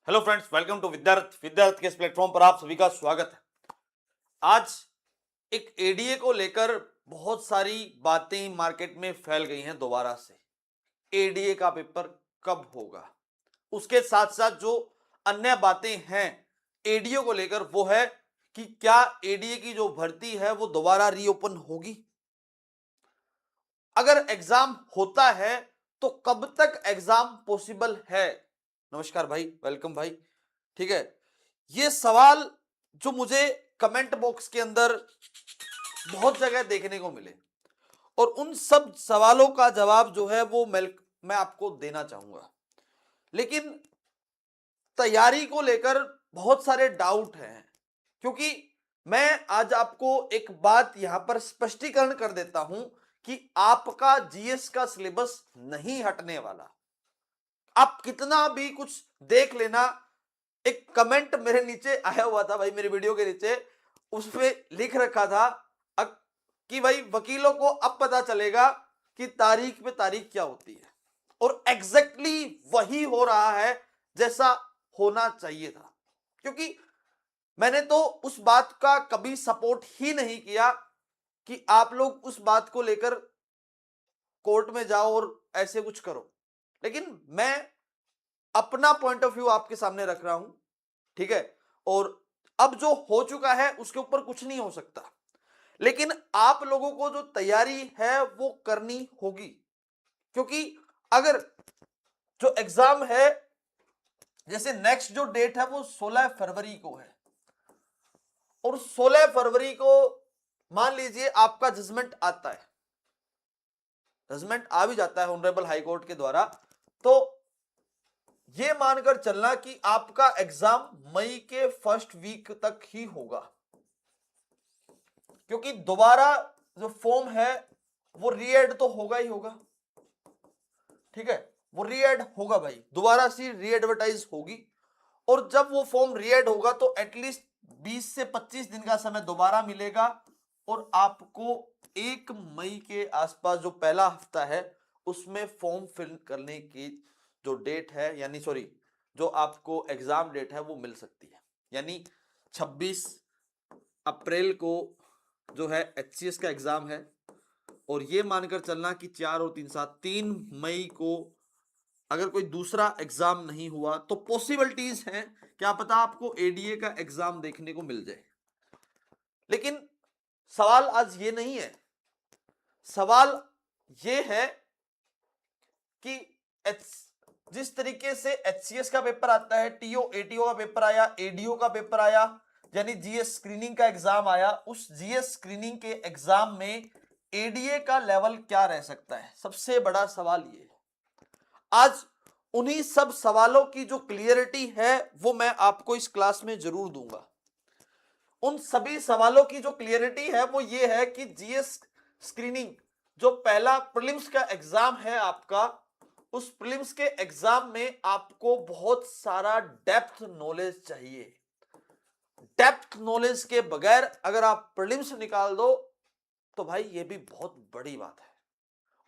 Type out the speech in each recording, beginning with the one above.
Hello friends, welcome to विद्यार्थ के इस platform पर आप सभी का स्वागत है। आज एक एडीए को लेकर बहुत सारी बातें मार्केट में फैल गई हैं दोबारा से। एडीए का पेपर कब होगा, उसके साथ साथ जो अन्य बातें हैं एडीए को लेकर वो है कि क्या एडीए की जो भर्ती है वो दोबारा रीओपन होगी, अगर एग्जाम होता है तो कब तक एग्जाम पॉसिबल है। नमस्कार भाई, वेलकम भाई। ठीक है, ये सवाल जो मुझे कमेंट बॉक्स के अंदर बहुत जगह देखने को मिले और उन सब सवालों का जवाब जो है वो मैं आपको देना चाहूंगा, लेकिन तैयारी को लेकर बहुत सारे डाउट हैं। क्योंकि मैं आज आपको एक बात यहां पर स्पष्टीकरण कर देता हूं कि आपका जीएस का सिलेबस नहीं हटने वाला। आप कितना भी कुछ देख लेना, एक कमेंट मेरे नीचे आया हुआ था भाई, मेरे वीडियो के नीचे उसमें लिख रखा था कि भाई वकीलों को अब पता चलेगा कि तारीख पे तारीख क्या होती है, और एग्जैक्टली वही हो रहा है जैसा होना चाहिए था। क्योंकि मैंने तो उस बात का कभी सपोर्ट ही नहीं किया कि आप लोग उस बात को लेकर कोर्ट में जाओ और ऐसे कुछ करो, लेकिन मैं अपना पॉइंट ऑफ व्यू आपके सामने रख रहा हूं। ठीक है, और अब जो हो चुका है उसके ऊपर कुछ नहीं हो सकता, लेकिन आप लोगों को जो तैयारी है वो करनी होगी। क्योंकि अगर जो एग्जाम है, जैसे नेक्स्ट जो डेट है वो 16 फरवरी को है, और 16 फरवरी को मान लीजिए आपका जजमेंट आता है, जजमेंट आ भी जाता है ऑनरेबल हाई कोर्ट के द्वारा, तो ये मानकर चलना कि आपका एग्जाम मई के फर्स्ट वीक तक ही होगा। क्योंकि दोबारा जो फॉर्म है वो रीएड तो होगा ही होगा। ठीक है, वो रीएड होगा भाई, दोबारा से रीएडवर्टाइज होगी, और जब वो फॉर्म रीएड होगा तो एटलीस्ट 20 से 25 दिन का समय दोबारा मिलेगा, और आपको 1 मई के आसपास जो पहला हफ्ता है उसमें फॉर्म फिल करने की जो डेट है, यानी सॉरी जो आपको एग्जाम डेट है वो मिल सकती है। यानी 26 अप्रैल को जो है एचसीएस का एग्जाम है, और ये मानकर चलना कि 4 और 3 7 3 मई को अगर कोई दूसरा एग्जाम नहीं हुआ तो पॉसिबिलिटीज हैं, क्या पता आपको एडीए का एग्जाम देखने को मिल जाए। लेकिन सवाल आज ये नहीं है, सवाल ये है कि जिस तरीके से एचसीएस का पेपर आता है, टीओ एटीओ का पेपर आया, एडीओ का पेपर आया, यानी जीएस स्क्रीनिंग का एग्जाम आया, उस जीएस स्क्रीनिंग के एग्जाम में एडीए का लेवल क्या रह सकता है, सबसे बड़ा सवाल ये है। आज उन्हीं सब सवालों की जो क्लियरिटी है वो मैं आपको इस क्लास में जरूर दूंगा। उन सभी सवालों की जो क्लियरिटी है वो ये है कि जीएस स्क्रीनिंग जो पहला प्रीलिम्स का एग्जाम है आपका, उस प्रीलिम्स के एग्जाम में आपको बहुत सारा डेप्थ नॉलेज चाहिए। डेप्थ नॉलेज के बगैर अगर आप प्रीलिम्स निकाल दो तो भाई ये भी बहुत बड़ी बात है,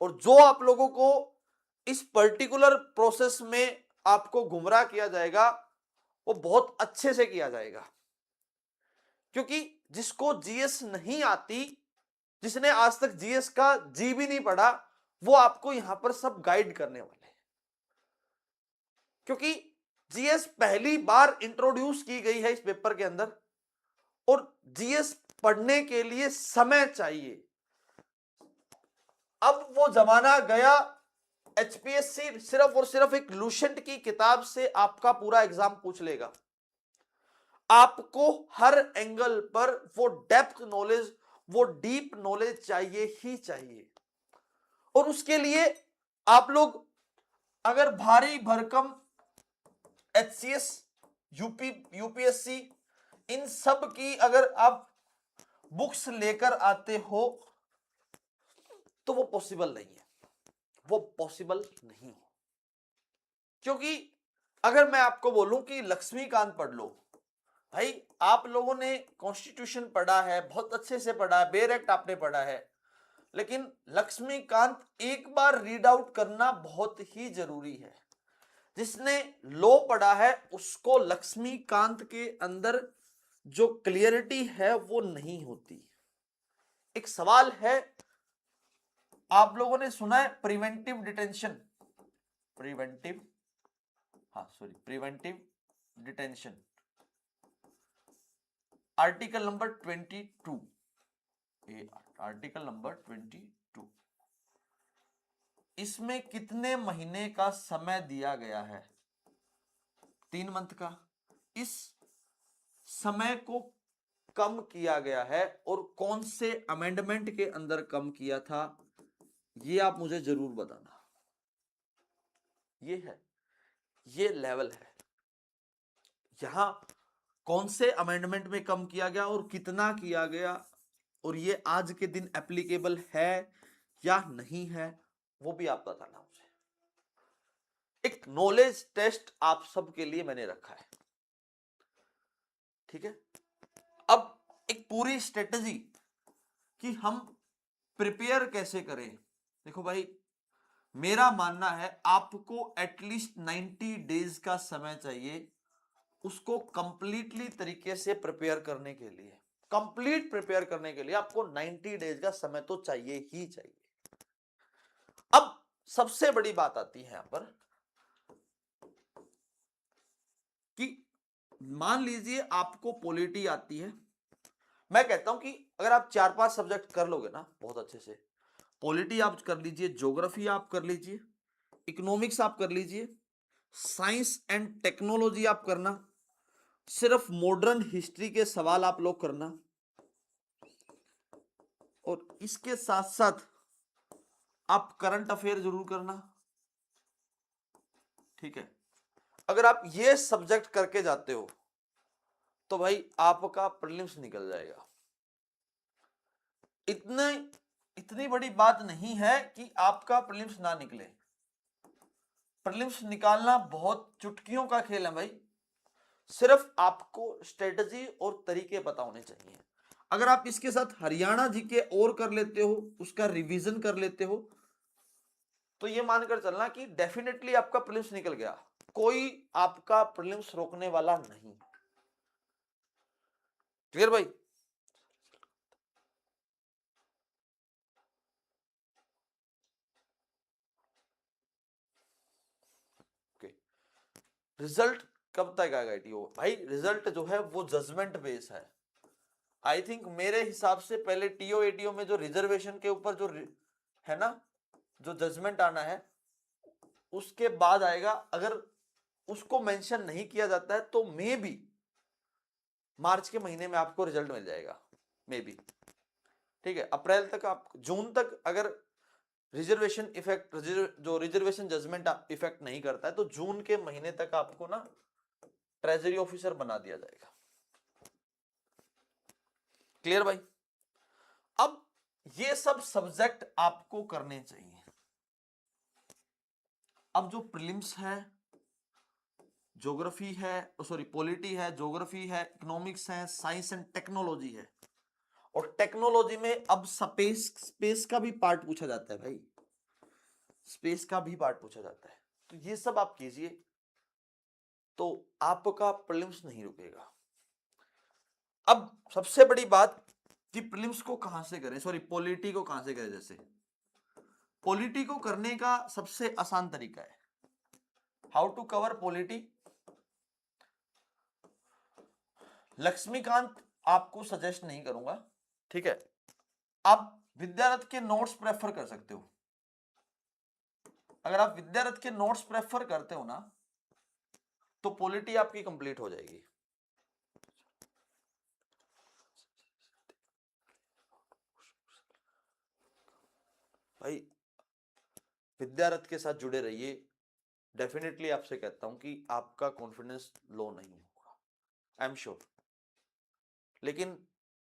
और जो आप लोगों को इस पर्टिकुलर प्रोसेस में आपको गुमराह किया जाएगा वो बहुत अच्छे से किया जाएगा। क्योंकि जिसको जीएस नहीं आती, जिसने आज तक जीएस का जी भी नहीं पढ़ा, वो आपको यहां पर सब गाइड करने वाले हैं। क्योंकि जीएस पहली बार इंट्रोड्यूस की गई है इस पेपर के अंदर, और जीएस पढ़ने के लिए समय चाहिए। अब वो जमाना गया एचपीएससी सिर्फ और सिर्फ एक लूसेंट की किताब से आपका पूरा एग्जाम पूछ लेगा। आपको हर एंगल पर वो डेप्थ नॉलेज, वो डीप नॉलेज चाहिए ही चाहिए, और उसके लिए आप लोग अगर भारी भरकम एचसीएस, यूपीएससी, इन सब की अगर आप बुक्स लेकर आते हो तो वो पॉसिबल नहीं है, वो पॉसिबल नहीं है। क्योंकि अगर मैं आपको बोलूं कि लक्ष्मीकांत पढ़ लो, भाई आप लोगों ने कॉन्स्टिट्यूशन पढ़ा है, बहुत अच्छे से पढ़ा है, बेयर एक्ट आपने पढ़ा है, लेकिन लक्ष्मीकांत एक बार रीड आउट करना बहुत ही जरूरी है। जिसने लो पढ़ा है उसको लक्ष्मीकांत के अंदर जो क्लियरिटी है वो नहीं होती। एक सवाल है, आप लोगों ने सुना है प्रिवेंटिव डिटेंशन, प्रिवेंटिव, हाँ sorry, preventive detention, article number 22, article number 22, इसमें कितने महीने का समय दिया गया है? 3 मंथ का। इस समय को कम किया गया है और कौन से अमेंडमेंट के अंदर कम किया था, ये आप मुझे जरूर बताना। ये है, ये लेवल है, यहां कौन से अमेंडमेंट में कम किया गया और कितना किया गया, और ये आज के दिन एप्लीकेबल है या नहीं है, वो भी आप बताना मुझे। एक नॉलेज टेस्ट आप सबके लिए मैंने रखा है, ठीक है। अब एक पूरी स्ट्रेटजी कि हम प्रिपेयर कैसे करें। देखो भाई, मेरा मानना है आपको एटलीस्ट 90 डेज का समय चाहिए उसको कंप्लीटली तरीके से प्रिपेयर करने के लिए। कंप्लीट प्रिपेयर करने के लिए आपको 90 डेज का समय तो चाहिए ही चाहिए। अब सबसे बड़ी बात आती है यहां पर कि मान लीजिए आपको पॉलिटी आती है, मैं कहता हूं कि अगर आप 4-5 सब्जेक्ट कर लोगे ना बहुत अच्छे से, पॉलिटी आप कर लीजिए, ज्योग्राफी आप कर लीजिए, इकोनॉमिक्स आप कर लीजिए, साइंस एंड टेक्नोलॉजी आप करना, सिर्फ मॉडर्न हिस्ट्री के सवाल आप लोग करना, और इसके साथ साथ आप करंट अफेयर जरूर करना, ठीक है। अगर आप ये सब्जेक्ट करके जाते हो तो भाई आपका प्रीलिम्स निकल जाएगा। इतनी बड़ी बात नहीं है कि आपका प्रीलिम्स ना निकले। प्रीलिम्स निकालना बहुत चुटकियों का खेल है भाई, सिर्फ आपको स्ट्रेटजी और तरीके पता होने चाहिए। अगर आप इसके साथ हरियाणा जीके और कर लेते हो, उसका रिवीजन कर लेते हो, तो ये मानकर चलना कि डेफिनेटली आपका प्रीलिम्स निकल गया, कोई आपका प्रीलिम्स रोकने वाला नहीं। क्लियर भाई? रिजल्ट कब तक आएगा टीओ? भाई रिजल्ट जो है वो जजमेंट बेस है। आई थिंक मेरे हिसाब से पहले टीओ एटीओ में जो रिजर्वेशन के ऊपर जो है ना, जो जजमेंट आना है उसके बाद आएगा। अगर उसको मेंशन नहीं किया जाता है तो मे बी मार्च के महीने में आपको रिजल्ट मिल जाएगा, मे बी, ठीक है। अप्रैल तक, आप जून तक अगर रिजर्वेशन इफेक्ट, जो रिजर्वेशन जजमेंट इफेक्ट नहीं करता है तो जून के महीने तक आपको ना ट्रेजरी ऑफिसर बना दिया जाएगा। क्लियर भाई? अब ये सब सब्जेक्ट आपको करने चाहिए। अब जो प्रीलिम्स है, ज्योग्राफी है, सॉरी पॉलिटी है, ज्योग्राफी है, इकोनॉमिक्स है, साइंस एंड टेक्नोलॉजी है, और टेक्नोलॉजी में अब स्पेस का भी पार्ट पूछा जाता है भाई, स्पेस का भी पार्ट पूछा जाता है। तो ये सब आप कीजिए तो आपका प्रीलिम्स नहीं रुकेगा। अब सबसे बड़ी बात कि प्रीलिम्स को कहां से करें, सॉरी पॉलिटी को कहां से करें। जैसे पॉलिटी को करने का सबसे आसान तरीका है, how to cover polity. Laxmikanth आपको सजेस्ट नहीं करूंगा, ठीक है। आप विद्यारथ के नोट्स प्रेफर कर सकते हो। अगर आप विद्यारथ के नोट्स प्रेफर करते हो ना तो पॉलिटी आपकी कंप्लीट हो जाएगी। भाई विद्यारथ के साथ जुड़े रहिए, डेफिनेटली आपसे कहता हूं कि आपका कॉन्फिडेंस लो नहीं होगा, आई एम श्योर। लेकिन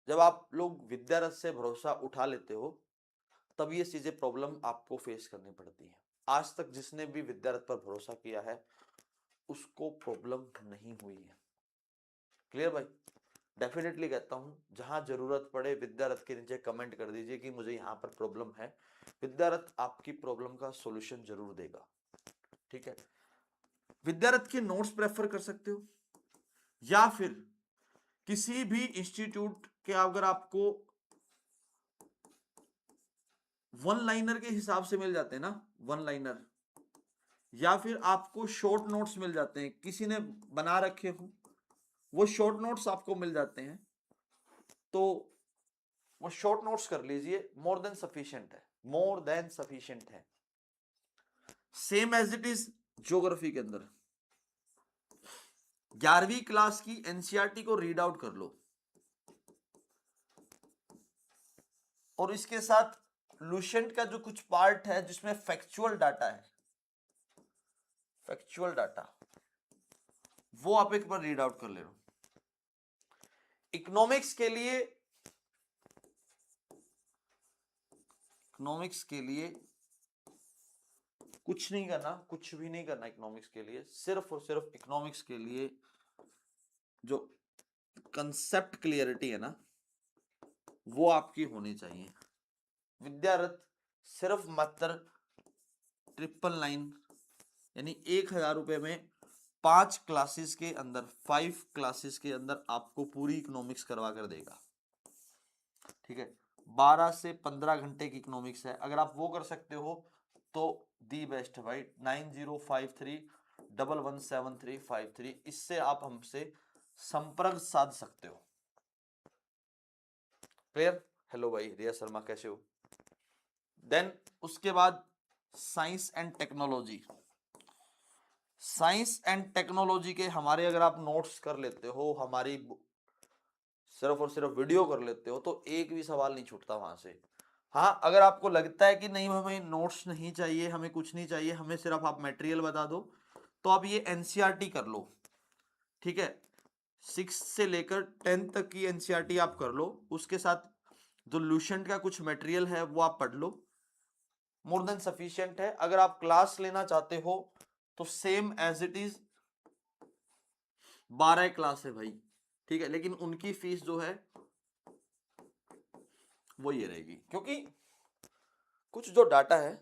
जब आप लोग विद्यारथ से भरोसा उठा लेते हो तब ये चीजें प्रॉब्लम आपको फेस करनी पड़ती है। आज तक जिसने भी विद्यारथ पर भरोसा किया है उसको प्रॉब्लम नहीं हुई है। क्लियर भाई? डेफिनेटली कहता हूं, जहां जरूरत पड़े विद्यारथ के नीचे कमेंट कर दीजिए कि मुझे यहां पर प्रॉब्लम है, विद्यारथ आपकी प्रॉब्लम का सॉल्यूशन जरूर देगा, ठीक है। विद्यारथ के नोट्स प्रेफर कर सकते हो, या फिर किसी भी इंस्टीट्यूट के अगर आपको वन लाइनर के हिसाब से मिल जाते हैं ना, वन लाइनर, या फिर आपको शॉर्ट नोट्स मिल जाते हैं, किसी ने बना रखे हो वो शॉर्ट नोट्स आपको मिल जाते हैं, तो वो शॉर्ट नोट्स कर लीजिए, मोर देन सफिशिएंट है, मोर देन सफिशिएंट है। Same as it is geography के अंदर 11वीं क्लास की एनसीईआरटी को रीड आउट कर लो, और इसके साथ लुसेंट का जो कुछ पार्ट है जिसमें फैक्चुअल डाटा है, फैक्चुअल डाटा, वो आप एक बार रीड आउट कर ले लो। इकोनॉमिक्स के लिए, इकोनॉमिक्स के लिए कुछ नहीं करना, कुछ भी नहीं करना इकोनॉमिक्स के लिए, सिर्फ और सिर्फ इकोनॉमिक्स के लिए जो कंसेप्ट क्लियरिटी है ना, वो आपकी होनी चाहिए। विद्यारथ सिर्फ मात्र 999 यानी 1000 रुपए में 5 क्लासेस के अंदर, 5 क्लासेस के अंदर आपको पूरी इकोनॉमिक्स करवा कर देगा। ठीक है, 12 से 15 घंटे की इकोनॉमिक्स है, अगर आप वो कर सकते हो तो दी बेस्ट है भाई। 9053117353, इससे आप हमसे संपर्क साध सकते हो। क्लियर? हेलो भाई रिया शर्मा, कैसे हो? देन उसके बाद science and technology, science and technology के हमारे अगर आप नोट्स कर लेते हो, हमारी सिर्फ और सिर्फ वीडियो कर लेते हो, तो एक भी सवाल नहीं छूटता वहां से। हाँ, अगर आपको लगता है कि नहीं हमें नोट्स नहीं चाहिए, हमें कुछ नहीं चाहिए, हमें सिर्फ आप मटेरियल बता दो, तो आप ये एनसीईआरटी कर लो। ठीक है, 6 से लेकर 10 तक की एनसीईआरटी आप कर लो, उसके साथ जो लुसेंट का कुछ मटेरियल है वो आप पढ़ लो, मोर देन सफिशिएंट है। अगर आप क्लास लेना चाहते हो तो same as it is 12 class है भाई। ठीक है, लेकिन उनकी फीस जो है वो ये रहेगी, क्योंकि कुछ जो डाटा है,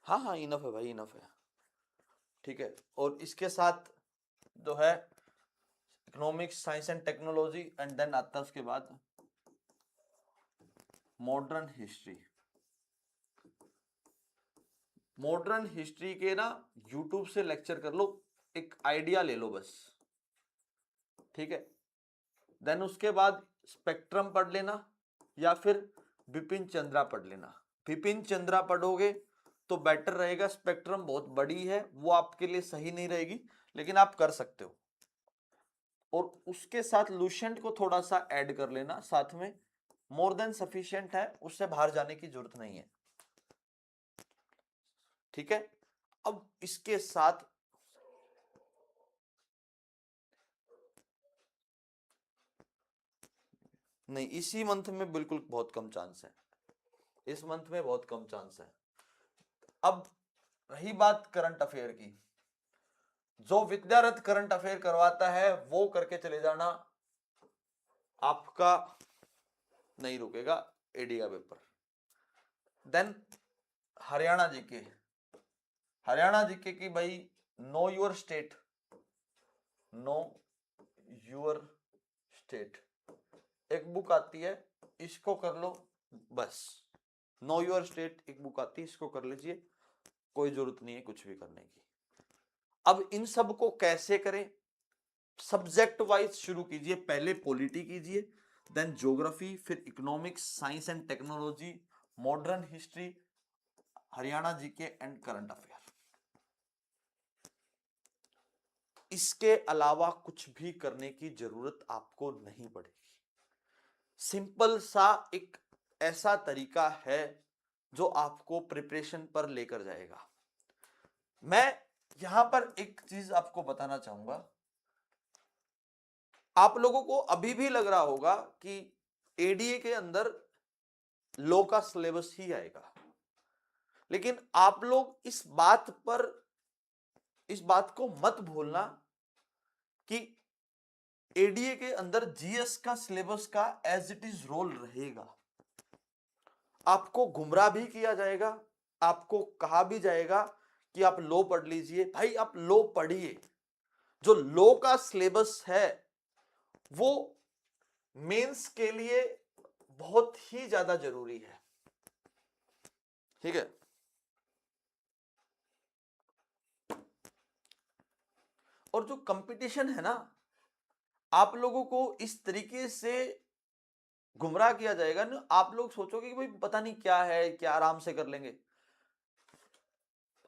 हाँ हाँ इनफ है भाई, इनफ है। ठीक है, और इसके साथ जो है economics, science and technology, and then आता है उसके बाद मॉडर्न हिस्ट्री। मॉडर्न हिस्ट्री के ना यूट्यूब से लेक्चर कर लो, एक आइडिया ले लो बस। ठीक है, देन उसके बाद स्पेक्ट्रम पढ़ लेना, या फिर बिपिन चंद्रा पढ़ लेना। बिपिन चंद्रा पढ़ोगे तो बेटर रहेगा, स्पेक्ट्रम बहुत बड़ी है, वो आपके लिए सही नहीं रहेगी, लेकिन आप कर सकते हो। और उसके साथ लुसेंट को थोड़ा सा ऐड कर लेना साथ में, मोर देन सफिशिएंट है, उससे बाहर जाने की जरूरत नहीं है। ठीक है, अब इसके साथ नहीं, इसी मंथ में बिल्कुल बहुत कम चांस है, इस मंथ में बहुत कम चांस है। अब रही बात करंट अफेयर की, जो विद्यारथ करंट अफेयर करवाता है वो करके चले जाना, आपका नहीं रुकेगा एडी का पेपर। देन हरियाणा जीके, हरियाणा जीके की भाई know your state, know your state एक बुक आती है, इसको कर लो बस। नो योर स्टेट एक बुक आती है, इसको कर लीजिए, कोई जरूरत नहीं है कुछ भी करने की। अब इन सब को कैसे करें? सब्जेक्ट वाइज शुरू कीजिए, पहले पॉलिटी कीजिए, देन ज्योग्राफी, फिर economics, science and technology, modern history, Haryana GK and current affair. इसके अलावा कुछ भी करने की जरूरत आपको नहीं पड़ेगी। सिंपल सा एक ऐसा तरीका है जो आपको प्रिपरेशन पर लेकर जाएगा। मैं यहां पर एक चीज आपको बताना चाहूंगा, आप लोगों को अभी भी लग रहा होगा कि एडीए के अंदर लॉ का सिलेबस ही आएगा, लेकिन आप लोग इस बात को मत भूलना कि एडीए के अंदर जीएस का सिलेबस का एज इट इज रोल रहेगा। आपको गुमराह भी किया जाएगा, आपको कहा भी जाएगा कि आप लो पढ़ लीजिए, भाई आप लो पढ़िए। जो लो का सिलेबस है वो मेंस के लिए बहुत ही ज्यादा जरूरी है, ठीक है। और जो कंपटीशन है ना, आप लोगों को इस तरीके से गुमराह किया जाएगा ना, आप लोग सोचोगे कि भाई पता नहीं क्या है, क्या आराम से कर लेंगे।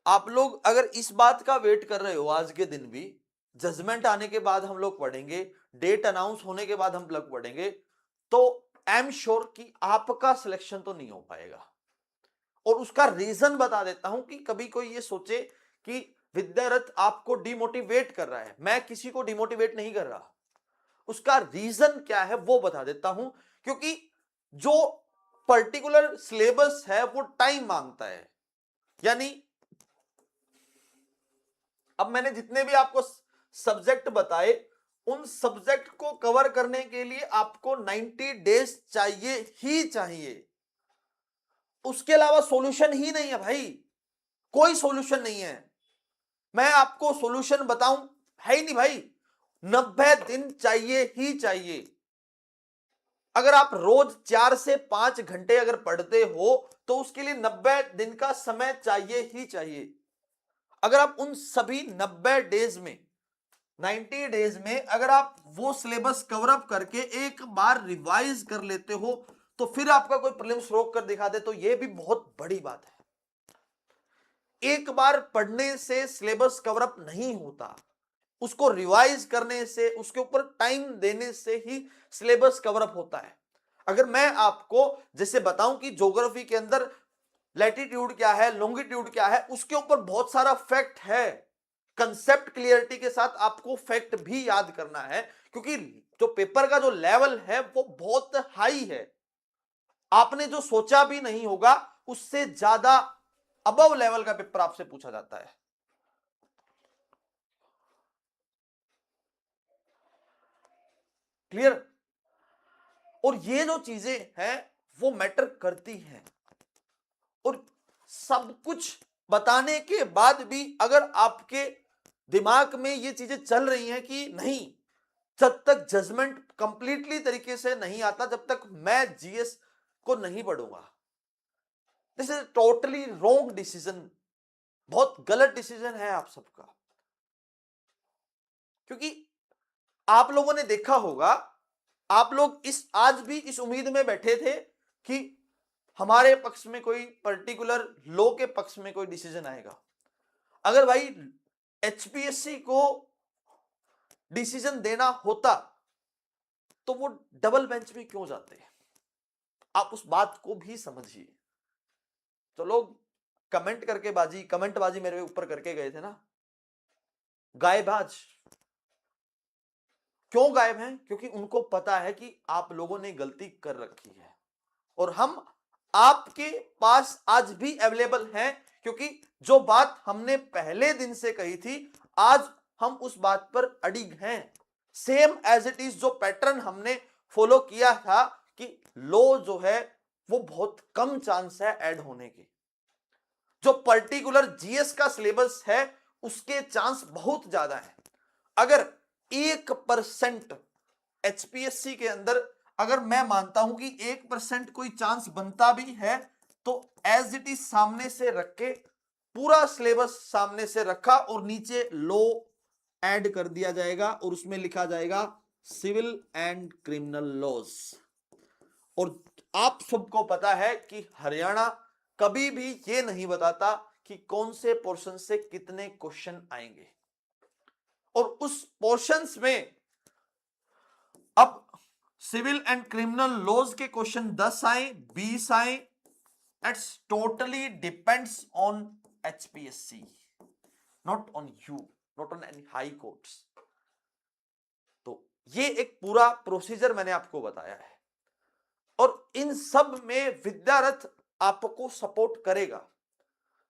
आप लोग अगर इस बात का वेट कर रहे हो आज के दिन भी, जजमेंट आने के बाद हम लोग पढ़ेंगे, डेट अनाउंस होने के बाद हम लोग पढ़ेंगे, तो आई एम श्योर कि आपका सिलेक्शन तो नहीं हो पाएगा। और उसका रीजन बता देता हूं कि कभी कोई ये सोचे कि विद्यारथ आपको डिमोटिवेट कर रहा है, मैं किसी को डिमोटिवेट नहीं कर रहा। उसका रीजन क्या है वो बता देता हूं, क्योंकि जो पर्टिकुलर सिलेबस है वो टाइम मांगता है। यानी अब मैंने जितने भी आपको सब्जेक्ट बताए, उन सब्जेक्ट को कवर करने के लिए आपको 90 डेज चाहिए ही चाहिए। उसके अलावा सॉल्यूशन ही नहीं है भाई, कोई सॉल्यूशन नहीं है। मैं आपको सॉल्यूशन बताऊं, है ही नहीं भाई। 90 दिन चाहिए ही चाहिए। अगर आप रोज 4 से 5 घंटे अगर पढ़ते हो तो उसके लिए 90 दिन का समय चाहिए ही चाहिए। अगर आप उन सभी 90 डेज में, 90 डेज में अगर आप वो सिलेबस कवर अप करके एक बार रिवाइज कर लेते हो, तो फिर आपका कोई प्रीलिम्स रोक कर दिखा दे तो ये भी बहुत बड़ी बात है। एक बार पढ़ने से सिलेबस कवर अप नहीं होता, उसको रिवाइज करने से, उसके ऊपर टाइम देने से ही सिलेबस कवर अप होता है। अगर मैं आपको जैसे बताऊं कि ज्योग्राफी के अंदर लैटिट्यूड क्या है, लॉन्गिट्यूड क्या है, उसके ऊपर बहुत सारा फैक्ट है। कंसेप्ट क्लियरिटी के साथ आपको फैक्ट भी याद करना है, क्योंकि जो पेपर का जो लेवल है वो बहुत हाई है। आपने जो सोचा भी नहीं होगा उससे ज्यादा अबव लेवल का पेपर आपसे पूछा जाता है। क्लियर? और ये जो चीजें हैं वो मैटर करती हैं। और सब कुछ बताने के बाद भी अगर आपके दिमाग में ये चीजें चल रही हैं कि नहीं, जब तक जजमेंट कंप्लीटली तरीके से नहीं आता, जब तक मैं जीएस को नहीं पढ़ूंगा, this is totally wrong decision. बहुत गलत डिसीजन है आप सबका। क्योंकि आप लोगों ने देखा होगा, आप लोग इस आज भी इस उम्मीद में बैठे थे कि हमारे पक्ष में कोई पर्टिकुलर लॉ के पक्ष में कोई डिसीजन आएगा। अगर भाई एचपीएससी को डिसीजन देना होता तो वो डबल बेंच में क्यों जाते? आप उस बात को भी समझिए। तो लोग कमेंट करके कमेंट बाजी मेरे ऊपर करके गए थे ना, गायबाज। क्यों गायब हैं? क्योंकि उनको पता है कि आप लोगों ने गलती कर रखी है और हम आपके पास आज भी अवेलेबल हैं, क्योंकि जो बात हमने पहले दिन से कही थी आज हम उस बात पर अडिग हैं। सेम एज इट इज जो पैटर्न हमने फॉलो किया था कि लो जो है वो बहुत कम चांस है ऐड होने के, जो पर्टिकुलर जीएस का सिलेबस है उसके चांस बहुत ज्यादा है। अगर 1% एचपीएससी के अंदर अगर मैं मानता हूं कि 1% कोई चांस बनता भी है, तो एज इट इज सामने से रख के, पूरा सिलेबस सामने से रखा और नीचे लो ऐड कर दिया जाएगा और उसमें लिखा जाएगा सिविल एंड क्रिमिनल लॉज। और आप सबको पता है कि हरियाणा कभी भी ये नहीं बताता कि कौन से पोर्शन से कितने क्वेश्चन आएंगे, और उस पोर्शंस में अब सिविल एंड क्रिमिनल लॉज के क्वेश्चन 10 आए, 20 आए, it's totally depends on HPSC, not on you, not on any high courts. तो ये एक पूरा प्रोसीजर मैंने आपको बताया है और इन सब में विद्यारथ आपको सपोर्ट करेगा।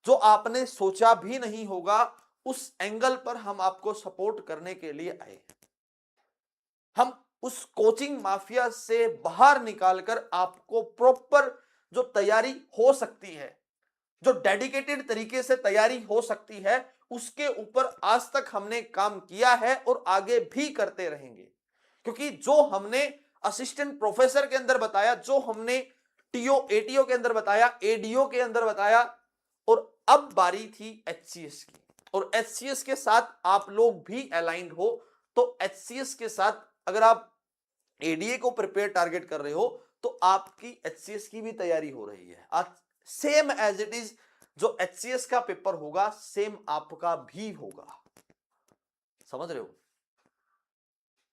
जो आपने सोचा भी नहीं होगा उस एंगल पर हम आपको सपोर्ट करने के लिए आए। हम उस कोचिंग माफिया से बाहर निकालकर आपको प्रॉपर जो तैयारी हो सकती है, जो डेडिकेटेड तरीके से तैयारी हो सकती है उसके ऊपर आज तक हमने काम किया है और आगे भी करते रहेंगे, क्योंकि जो हमने असिस्टेंट प्रोफेसर के अंदर बताया, जो हमने टीओ एटीओ के अंदर बताया, एडीओ के अंदर बताया, और अब बारी थी एचसीएस की, और एचसीएस के साथ आप लोग भी अलाइंड हो, तो एचसीएस के साथ अगर आप एडीए को प्रिपेयर टारगेट कर रहे हो तो आपकी एचसीएस की भी तैयारी हो रही है। आज सेम एज इट इज जो एचसीएस का पेपर होगा सेम आपका भी होगा, समझ रहे हो?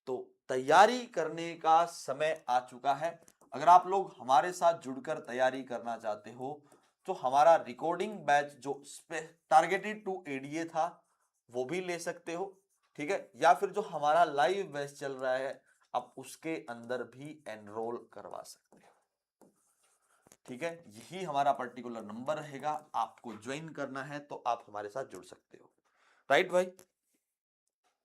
तो तैयारी करने का समय आ चुका है। अगर आप लोग हमारे साथ जुड़कर तैयारी करना चाहते हो तो हमारा रिकॉर्डिंग बैच जो टारगेटेड टू एडीए था वो भी ले सकते हो, ठीक है, या फिर जो हमारा लाइव बैच चल रहा है आप उसके अंदर भी एनरोल करवा सकते हो, ठीक है। यही हमारा पर्टिकुलर नंबर रहेगा, आपको ज्वाइन करना है तो आप हमारे साथ जुड़ सकते हो, राइट भाई।